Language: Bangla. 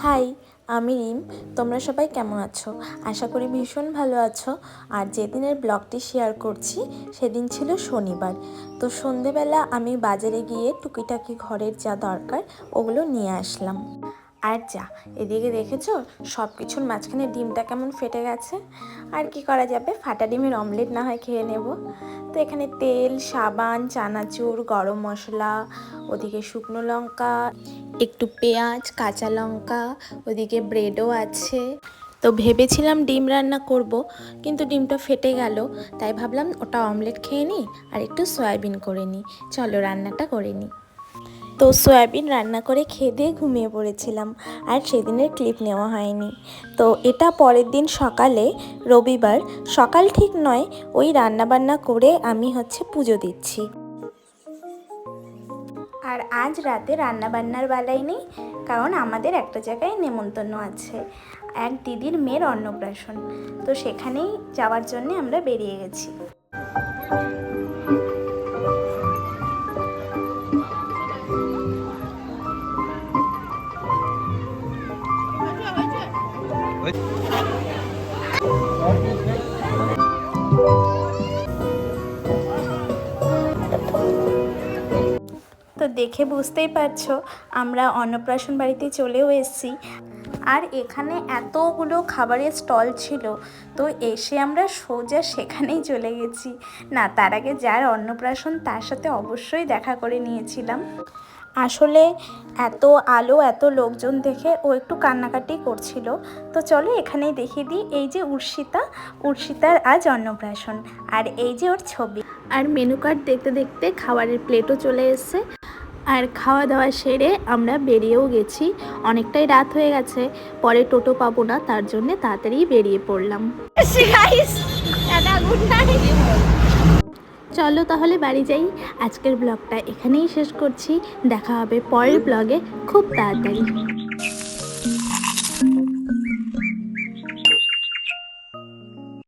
হাই, আমি রিম। তোমরা সবাই কেমন আছো? আশা করি ভীষণ ভালো আছো। আর যেদিনের ব্লগটি শেয়ার করছি সেদিন ছিল শনিবার। তো সন্ধেবেলা আমি বাজারে গিয়ে টুকিটাকি ঘরের যা দরকার ওগুলো নিয়ে আসলাম। আর যা, এদিকে দেখেছো সব কিছুর মাঝখানে ডিমটা কেমন ফেটে গেছে। আর কি করা যাবে, ফাটা ডিমের অমলেট না হয় খেয়ে নেব। তো এখানে তেল, সাবান, চানাচুর, গরম মশলা, ওদিকে শুকনো লঙ্কা, একটু পেঁয়াজ, কাঁচা লঙ্কা, ওদিকে ব্রেডও আছে। তো ভেবেছিলাম ডিম রান্না করব, কিন্তু ডিমটা ফেটে গেল। তাই ভাবলাম ওটা অমলেট খেয়ে নিই আর একটু সয়াবিন করে নিই। চলো রান্নাটা করে নিই। তো সয়াবিন রান্না করে খেয়ে দিয়ে ঘুমিয়ে পড়েছিলাম, আর সেদিনের ক্লিপ নেওয়া হয়নি। তো এটা পরের দিন সকালে, রবিবার সকাল ঠিক নয়, ওই রান্নাবান্না করে আমি পুজো দিচ্ছি। আর আজ রাতে রান্নাবান্নার বেলায় নেই, কারণ আমাদের একটা জায়গায় নেমন্তন্ন আছে, এক দিদির মেয়ের অন্নপ্রাশন। তো সেখানেই যাওয়ার জন্য আমরা বেরিয়ে গেছি। তো দেখে বুঝতেই পারছো আমরা অন্নপ্রাশন বাড়িতে চলেও এসেছি। আর এখানে এতগুলো খাবারের স্টল ছিল, তো এসে আমরা সোজা সেখানেই চলে গেছি। না, তার আগে যার অন্নপ্রাশন তার সাথে অবশ্যই দেখা করে নিয়েছিলাম। আসলে এত আলো, এত লোকজন দেখে ও একটু কান্নাকাটি করছিল। তো চলো এখানেই দেখিয়ে দিই, এই যে উর্ষিতার আজ অন্নপ্রাশন, আর এই যে ওর ছবি। আর মেনু কার্ড দেখতে দেখতে খাবারের প্লেটও চলে এসেছে। আর খাওয়া দাওয়া সেরে আমরা বেরিয়েও গেছি। অনেকটাই রাত হয়ে গেছে, পরে টোটো পাবো না, তার জন্য তাড়াতাড়ি বেরিয়ে পড়লাম। চলো তাহলে বাড়ি যাই। আজকের ব্লগটা এখানেই শেষ করছি। দেখা হবে পরের ব্লগে খুব তাড়াতাড়ি।